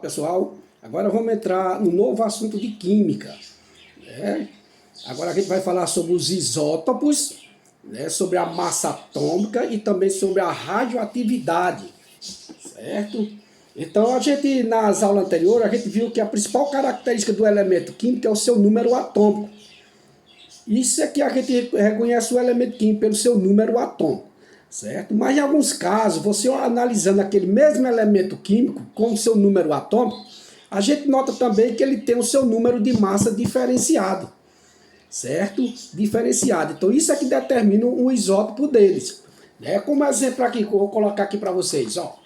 pessoal, agora vamos entrar no novo assunto de química, né? Agora a gente vai falar sobre os isótopos, né? Sobre a massa atômica e também sobre a radioatividade, certo? Então a gente, nas aulas anteriores, a gente viu que a principal característica do elemento químico é o seu número atômico. Isso é que a gente reconhece o elemento químico pelo seu número atômico, certo? Mas em alguns casos, você analisando aquele mesmo elemento químico com o seu número atômico, a gente nota também que ele tem o seu número de massa diferenciado, certo? Diferenciado. Então isso é que determina o isótopo deles, né? Como exemplo aqui, que eu vou colocar aqui para vocês, ó.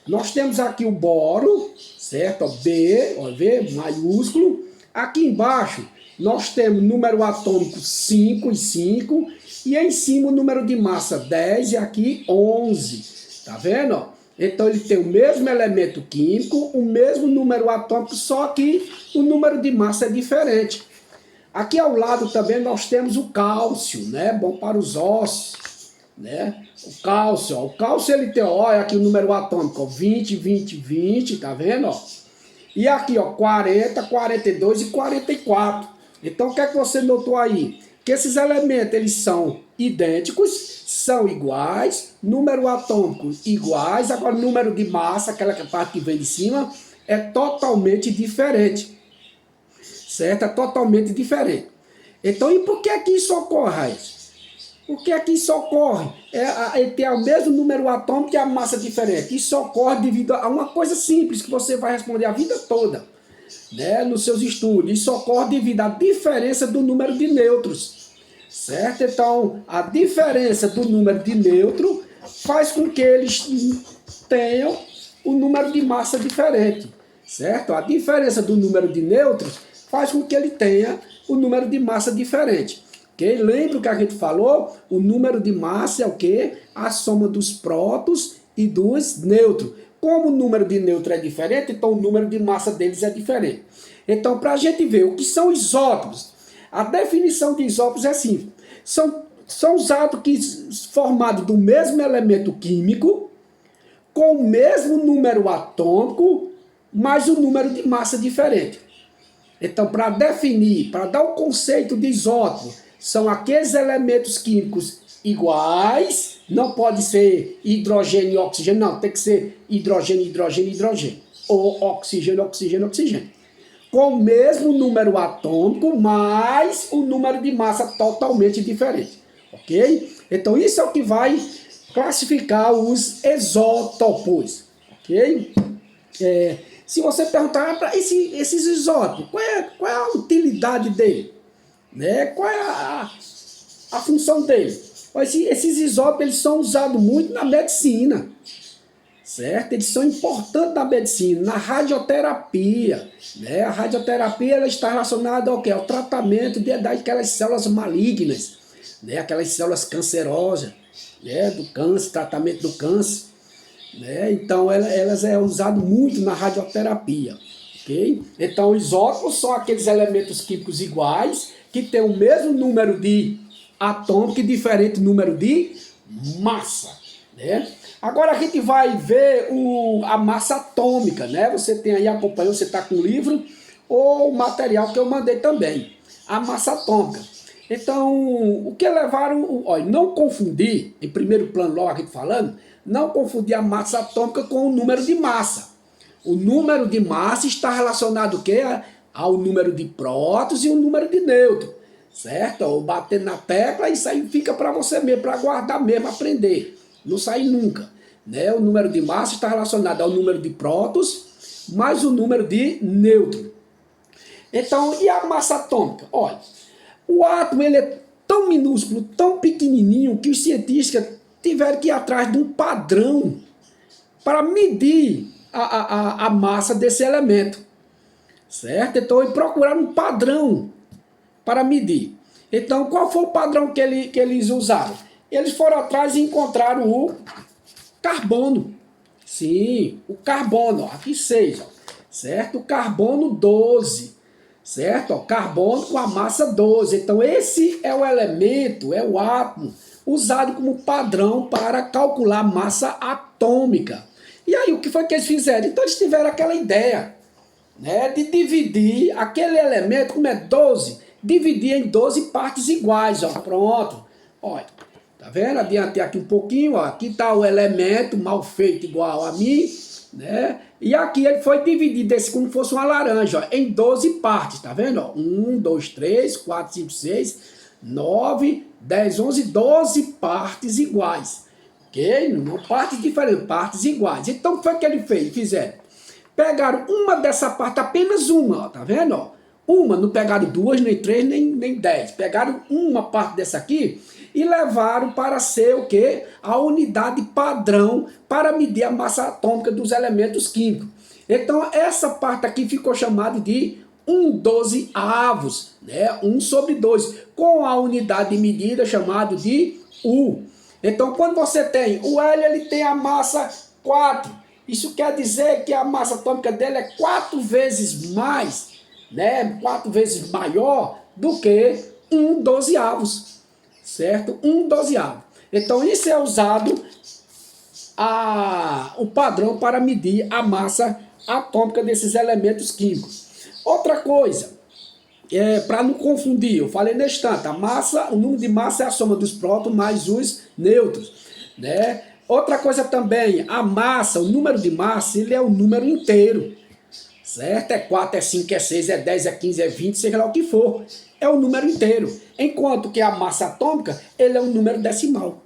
Nós temos aqui o boro, certo? B, ó, V maiúsculo. Aqui embaixo nós temos número atômico 5 e 5, e em cima o número de massa 10 e aqui 11. Tá vendo? Então ele tem o mesmo elemento químico, o mesmo número atômico, só que o número de massa é diferente. Aqui ao lado também nós temos o cálcio, né? Bom para os ossos, né? O cálcio, ó. O cálcio ele tem, olha aqui o número atômico, ó, 20, 20, 20, tá vendo? Ó? E aqui, ó, 40, 42 e 44. Então, o que é que você notou aí? Que esses elementos, eles são idênticos, são iguais, número atômico iguais, agora o número de massa, aquela parte que vem de cima, é totalmente diferente. Certo? É totalmente diferente. Então, e por que isso ocorre, Raiz? Por que isso ocorre? Ele tem o mesmo número atômico e a massa diferente. Isso ocorre devido a uma coisa simples que você vai responder a vida toda, né, nos seus estudos. Isso ocorre devido à diferença do número de nêutrons, certo? Então, a diferença do número de nêutron faz com que eles tenham o número de massa diferente, certo? A diferença do número de nêutrons faz com que ele tenha o número de massa diferente. Okay? Lembra o que a gente falou? O número de massa é o quê? A soma dos prótons e dos nêutrons. Como o número de nêutrons é diferente, então o número de massa deles é diferente. Então, para a gente ver o que são isótopos, a definição de isótopos é assim: são os átomos formados do mesmo elemento químico, com o mesmo número atômico, mas o número de massa diferente. Então, para definir, para dar o conceito de isótopo, são aqueles elementos químicos iguais, não pode ser hidrogênio e oxigênio, não, tem que ser hidrogênio, hidrogênio, hidrogênio, ou oxigênio, oxigênio, oxigênio, com o mesmo número atômico, mas o número de massa totalmente diferente, ok? Então, isso é o que vai classificar os isótopos, ok? Se você perguntar para esses isótopos, qual é a utilidade dele? Né? Qual é a função dele? Esses isótopos eles são usados muito na medicina, certo? Eles são importantes na medicina, na radioterapia. Né? A radioterapia ela está relacionada ao quê? Ao tratamento daquelas células malignas, né? Aquelas células cancerosas, né? Do câncer, tratamento do câncer. Né? Então elas é usado muito na radioterapia, ok? Então os isótopos são aqueles elementos químicos iguais que têm o mesmo número de atômico e diferente número de massa, né? Agora a gente vai ver a massa atômica, né? Você tem aí acompanhando, você está com o livro ou o material que eu mandei também, a massa atômica. Então, o que levaram, olha, não confundir, em primeiro plano logo aqui falando, não confundir a massa atômica com o número de massa. O número de massa está relacionado o quê? Ao número de prótons e o número de nêutrons, certo? Ou batendo na tecla, isso aí fica para você mesmo, para guardar mesmo, aprender. Não sai nunca. Né? O número de massa está relacionado ao número de prótons mais o número de nêutrons. Então, e a massa atômica? Olha, o átomo ele é tão minúsculo, tão pequenininho, que os cientistas tiveram que ir atrás de um padrão para medir a massa desse elemento, certo? Então, eles procuraram um padrão para medir. Então, qual foi o padrão que eles usaram? Eles foram atrás e encontraram o carbono. Sim, o carbono, ó, aqui 6, ó, certo? O carbono 12. Certo? Ó, carbono com a massa 12. Então, esse é o elemento, é o átomo, usado como padrão para calcular massa atômica. E aí o que foi que eles fizeram? Então eles tiveram aquela ideia, né, de dividir aquele elemento, como é 12, dividir em 12 partes iguais, ó, pronto. Olha, tá vendo? Adiantei aqui um pouquinho, ó, aqui está o elemento mal feito igual a mim, né? E aqui ele foi dividido esse como se fosse uma laranja, ó, em 12 partes, tá vendo? Ó? 1, 2, 3, 4, 5, 6, 9, 10, 11, 12 partes iguais. Ok? Não partes diferentes, partes iguais. Então o que foi que ele fez? Fizeram? Pegaram uma dessa parte, apenas uma, ó, tá vendo? Ó? Uma, não pegaram duas, nem três, nem 10. Pegaram uma parte dessa aqui e levaram para ser o quê? A unidade padrão para medir a massa atômica dos elementos químicos. Então, essa parte aqui ficou chamada de 1/12avos, né? 1/2, com a unidade de medida chamada de U. Então, quando você tem o hélio, ele tem a massa 4. Isso quer dizer que a massa atômica dele é 4 vezes mais, né? 4 vezes maior do que 1/12avos, certo? 1/12avos. Então, isso é usado o padrão para medir a massa atômica desses elementos químicos. Outra coisa, para não confundir, eu falei nesse instante, a massa, o número de massa é a soma dos prótons mais os nêutrons, né? Outra coisa também, a massa, o número de massa, ele é o número inteiro, certo? É 4, é 5, é 6, é 10, é 15, é 20, seja lá o que for, é o número inteiro. Enquanto que a massa atômica, ele é um número decimal,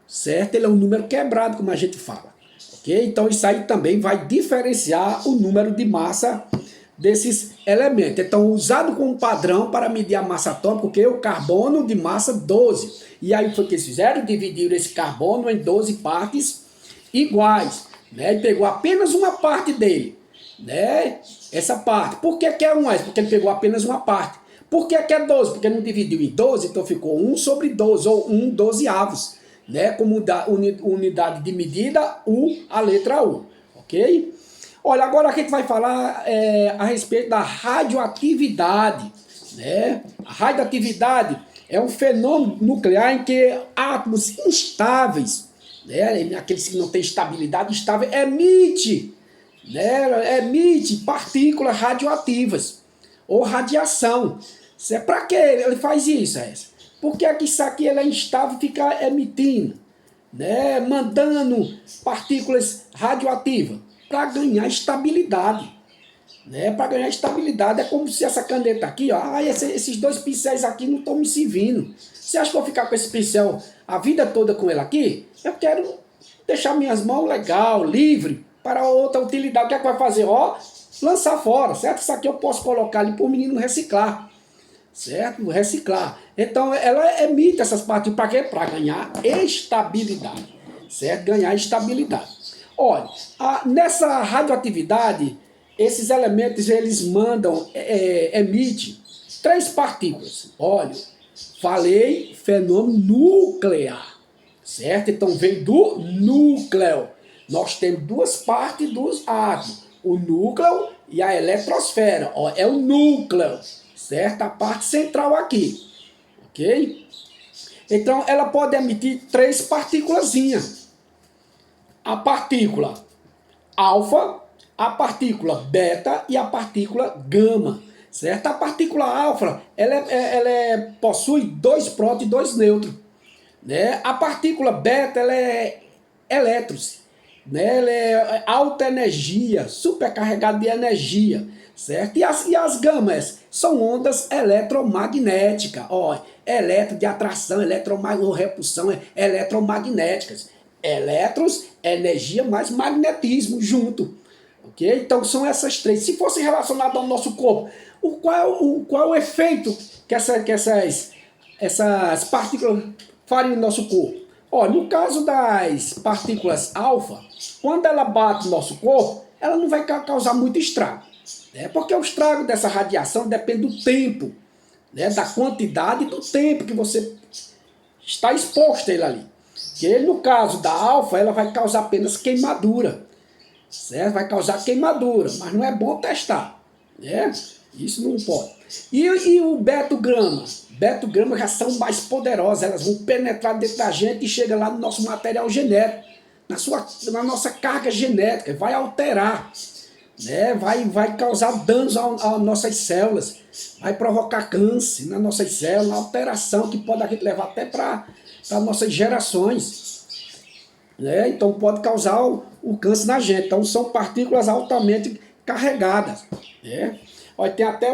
certo? Ele é um número quebrado, como a gente fala, ok? Então isso aí também vai diferenciar o número de massa desses elementos. Então, usado como padrão para medir a massa atômica, que é o carbono de massa 12. E aí foi o que eles fizeram? Dividiram esse carbono em 12 partes iguais, né? E pegou apenas uma parte dele, né? Essa parte. Por que é 1? Porque ele pegou apenas uma parte. Por que é 12? Porque não dividiu em 12, então ficou 1/12, ou 1/12avos, né? Como unidade de medida, a letra U, ok? Olha, agora a gente vai falar a respeito da radioatividade, né? A radioatividade é um fenômeno nuclear em que átomos instáveis, né? Aqueles que não têm estabilidade estável, emite partículas radioativas ou radiação. Para que ele faz isso? Porque isso aqui ele é instável, fica emitindo, né? Mandando partículas radioativas para ganhar estabilidade, né? Para ganhar estabilidade é como se essa caneta aqui, ó, esses dois pincéis aqui não estão me servindo. Você acha que eu vou ficar com esse pincel a vida toda com ele aqui? Eu quero deixar minhas mãos legal, livre para outra utilidade. O que é que vai fazer? Ó, lançar fora, certo? Isso aqui eu posso colocar ali para o menino reciclar, certo? Reciclar. Então ela emite essas partículas para quê? Para ganhar estabilidade, certo? Ganhar estabilidade. Olha, nessa radioatividade, esses elementos eles emitem 3 partículas. Olha, falei fenômeno nuclear, certo? Então vem do núcleo. Nós temos 2 partes dos átomos, o núcleo e a eletrosfera. Ó, é o núcleo, certo? A parte central aqui, ok? Então ela pode emitir 3 partículazinhas. A partícula alfa, a partícula beta e a partícula gama, certo? A partícula alfa, ela possui 2 prótons e 2 nêutrons, né? A partícula beta, ela é elétrons, né? Ela é alta energia, supercarregada de energia, certo? E as gamas são ondas eletromagnéticas, ó, eletro de atração, repulsão, eletromagnéticas. Elétrons, energia mais magnetismo junto, ok? Então são essas 3. Se fosse relacionado ao nosso corpo, qual é o efeito que essas partículas fariam no nosso corpo? Olha, no caso das partículas alfa, quando ela bate no nosso corpo, ela não vai causar muito estrago, né? Porque o estrago dessa radiação depende do tempo, né? Da quantidade e do tempo que você está exposto a ele ali. Que no caso da alfa, ela vai causar apenas queimadura, certo? Vai causar queimadura, mas não é bom testar, né? Isso não pode. E o betograma? Betograma já são mais poderosas, elas vão penetrar dentro da gente e chegam lá no nosso material genético, na nossa carga genética, vai alterar, né? Vai causar danos às nossas células, vai provocar câncer nas nossas células, alteração que pode levar até para nossas gerações, né? Então pode causar o câncer na gente. Então são partículas altamente carregadas, né? Olha, tem até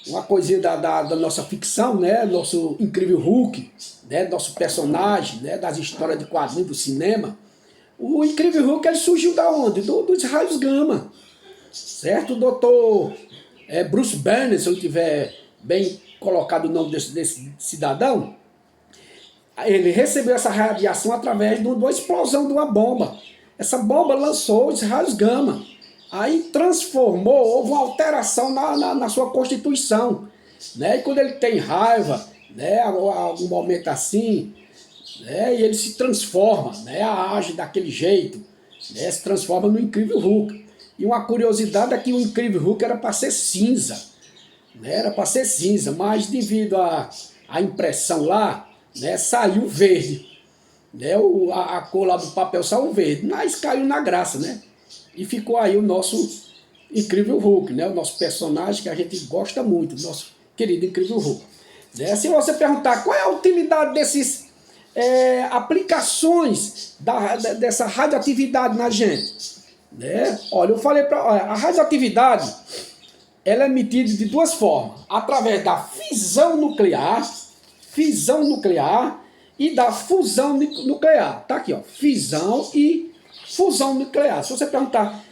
uma coisinha da nossa ficção, né? Nosso incrível Hulk, né? Nosso personagem, né? Das histórias de quadrinhos do cinema. O incrível Hulk, ele surgiu da onde? Dos raios gama, certo? O doutor Bruce Banner, se eu tiver bem colocado o nome desse cidadão, ele recebeu essa radiação através de uma explosão de uma bomba. Essa bomba lançou os raios gama. Aí transformou, houve uma alteração na sua constituição, né? E quando ele tem raiva, né, algum momento assim, né, e ele se transforma, né, age daquele jeito, né, se transforma no incrível Hulk. E uma curiosidade é que o incrível Hulk era para ser cinza, né, era para ser cinza, mas devido à impressão lá, né, saiu verde, né, a cor lá do papel saiu verde, mas caiu na graça, né? E ficou aí o nosso incrível Hulk, né? O nosso personagem que a gente gosta muito, nosso querido incrível Hulk. Né? Se você perguntar qual é a utilidade desses aplicações dessa radioatividade na gente, né? Olha, eu falei para a radioatividade, ela é emitida de duas formas: através da fissão nuclear e da fusão nuclear. Tá aqui, ó, fissão e fusão nuclear. Se você perguntar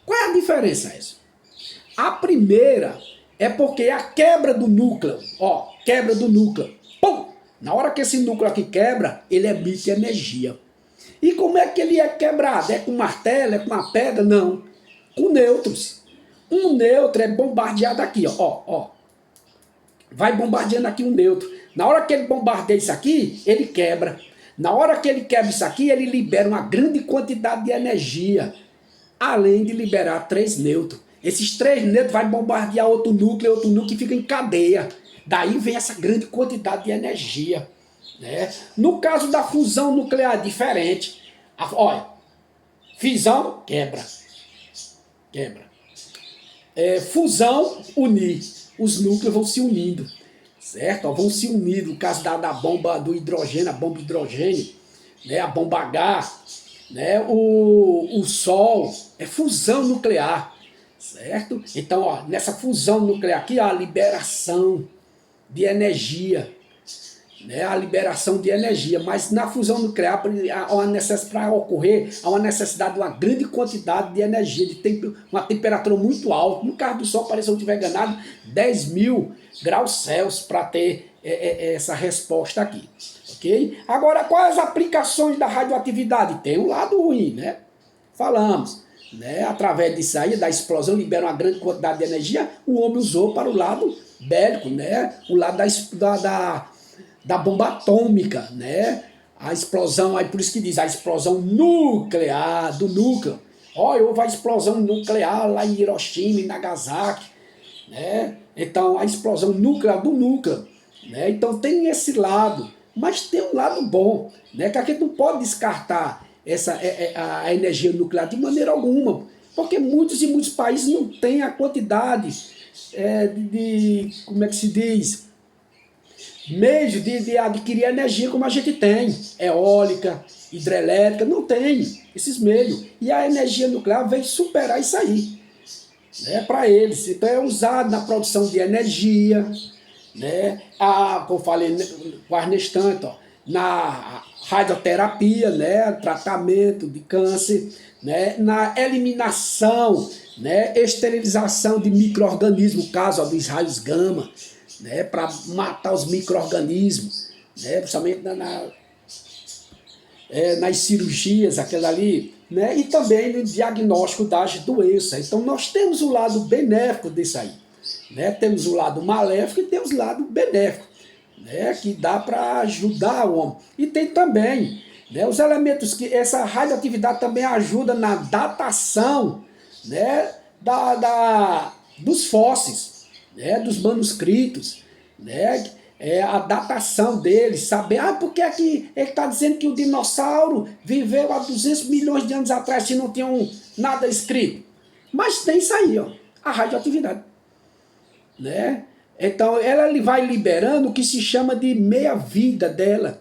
qual é a diferença essa? A primeira é porque a quebra do núcleo, ó, quebra do núcleo. Pum! Na hora que esse núcleo aqui quebra, ele emite energia. E como é que ele é quebrado? É com martelo, é com uma pedra? Não. Com nêutrons. Um nêutron é bombardeado aqui, ó. Vai bombardeando aqui um nêutron. Na hora que ele bombardeia isso aqui, ele quebra. Na hora que ele quebra isso aqui, ele libera uma grande quantidade de energia, além de liberar 3 nêutrons. Esses 3 nêutrons vai bombardear outro núcleo que fica em cadeia. Daí vem essa grande quantidade de energia, né? No caso da fusão nuclear é diferente. Olha, fissão, quebra. Fusão, unir. Os núcleos vão se unindo. Certo? Vão se unir, no caso da bomba do hidrogênio, a bomba de hidrogênio, né? A bomba H, né? O Sol, é fusão nuclear, certo? Então, ó, nessa fusão nuclear aqui, a liberação de energia, né? A liberação de energia, mas na fusão nuclear, para ocorrer, há uma necessidade de uma grande quantidade de energia, uma temperatura muito alta. No caso do Sol, parece que eu estiver enganado, 10.000 graus Celsius para ter essa resposta aqui, ok? Agora, quais as aplicações da radioatividade? Tem um lado ruim, né? Falamos, né? Através disso aí, da explosão, libera uma grande quantidade de energia, o homem usou para o lado bélico, né? O lado da bomba atômica, né? A explosão, aí por isso que diz a explosão nuclear, do núcleo. Olha, houve a explosão nuclear lá em Hiroshima e Nagasaki, né? Então, a explosão nuclear do núcleo, né? Então tem esse lado, mas tem um lado bom, né? Que a gente não pode descartar a energia nuclear de maneira alguma, porque muitos e muitos países não têm a quantidade como é que se diz, meios de adquirir energia como a gente tem, eólica, hidrelétrica, não tem esses meios. E a energia nuclear vem superar isso aí, né, para eles. Então é usado na produção de energia, né, como eu falei quase neste instante, ó, na radioterapia, né, tratamento de câncer, né, na eliminação, né, esterilização de micro-organismos, caso dos raios gama, né, para matar os micro-organismos, né, principalmente nas cirurgias, aquela ali, né, e também no diagnóstico das doenças. Então nós temos o lado benéfico disso aí, né, temos o lado maléfico e temos o lado benéfico, né, que dá para ajudar o homem. E tem também, né, os elementos que essa radioatividade também ajuda na datação, né, dos fósseis, né, dos manuscritos, né, a datação dele, saber, por que é que ele está dizendo que o dinossauro viveu há 200 milhões de anos atrás se não tinha nada escrito? Mas tem isso aí, ó, a radioatividade. Né? Então ela vai liberando o que se chama de meia-vida dela.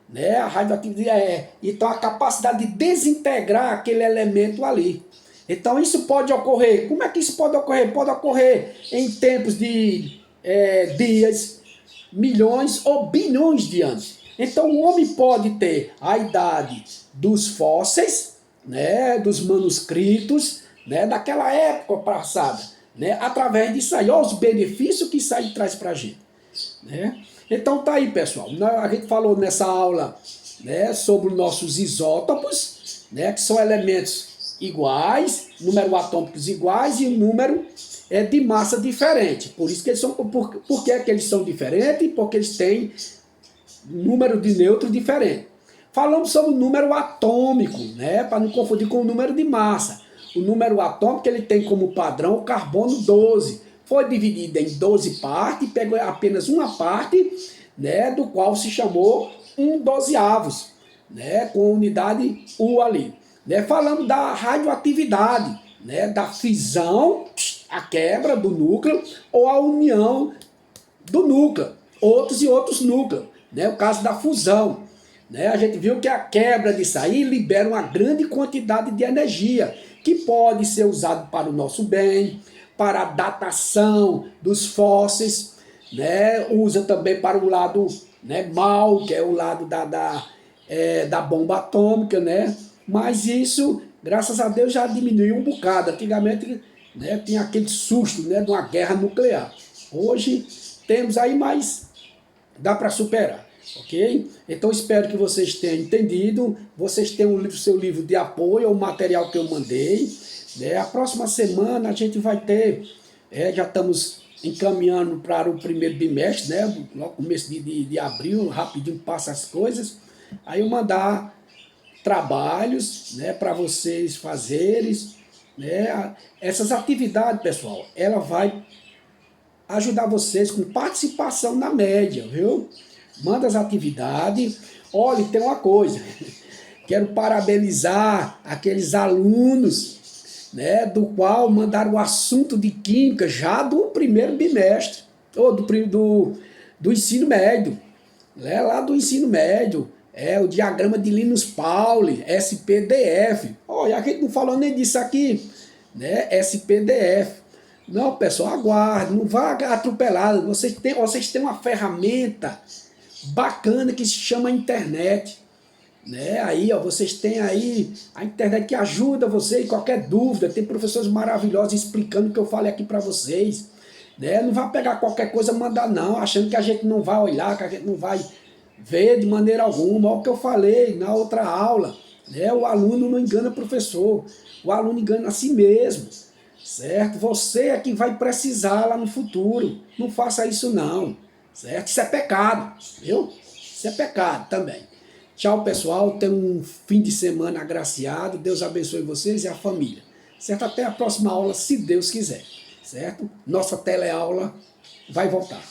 Né? A radioatividade então a capacidade de desintegrar aquele elemento ali. Então isso pode ocorrer. Como é que isso pode ocorrer? Pode ocorrer em tempos de dias, milhões ou bilhões de anos. Então o homem pode ter a idade dos fósseis, né, dos manuscritos, né, daquela época passada, né, através disso aí, olha os benefícios que isso aí traz para a gente. Né? Então tá aí, pessoal. A gente falou nessa aula, né, sobre os nossos isótopos, né, que são elementos iguais, número atômicos iguais e um número de massa diferente. Por isso que eles são, por que é que eles são diferentes? Porque eles têm número de nêutrons diferente. Falamos sobre o número atômico, né, para não confundir com o número de massa. O número atômico ele tem como padrão o carbono 12. Foi dividido em 12 partes, pegou apenas uma parte, né, do qual se chamou 1/12, né, com a unidade U ali. Né, falando da radioatividade, né, da fisão, a quebra do núcleo, ou a união do núcleo, outros e outros núcleos. Né, o caso da fusão. Né, a gente viu que a quebra disso aí libera uma grande quantidade de energia, que pode ser usado para o nosso bem, para a datação dos fósseis, né? Usa também para o lado, né, mal, que é o lado da bomba atômica, né? Mas isso, graças a Deus, já diminuiu um bocado. Antigamente, né, tinha aquele susto, né, de uma guerra nuclear. Hoje temos aí, mas dá para superar. Ok? Então espero que vocês tenham entendido. Vocês tenham o seu livro de apoio, o material que eu mandei. Né? A próxima semana a gente vai ter, já estamos encaminhando para o primeiro bimestre, né? No começo de abril, rapidinho passa as coisas. Aí eu mandar trabalhos, né, para vocês fazerem. Né? Essas atividades, pessoal, ela vai ajudar vocês com participação na média, viu? Manda as atividades. Olha, tem uma coisa. Quero parabenizar aqueles alunos, né, do qual mandaram o assunto de química já do primeiro bimestre, ou do ensino médio. Né, lá do ensino médio. O diagrama de Linus Pauling, SPDF. Olha, a gente não falou nem disso aqui. Né, SPDF. Não, pessoal, aguarde, não vá atropelado. Vocês têm uma ferramenta bacana que se chama internet. Né? Aí, ó, vocês têm aí a internet que ajuda você em qualquer dúvida. Tem professores maravilhosos explicando o que eu falei aqui para vocês. Né? Não vai pegar qualquer coisa e mandar não, achando que a gente não vai olhar, que a gente não vai ver de maneira alguma. Olha o que eu falei na outra aula. Né? O aluno não engana o professor, o aluno engana a si mesmo. Certo? Você é que vai precisar lá no futuro. Não faça isso não. Certo? Isso é pecado. Viu? Isso é pecado também. Tchau, pessoal. Tenham um fim de semana agraciado. Deus abençoe vocês e a família. Certo? Até a próxima aula, se Deus quiser. Certo? Nossa teleaula vai voltar.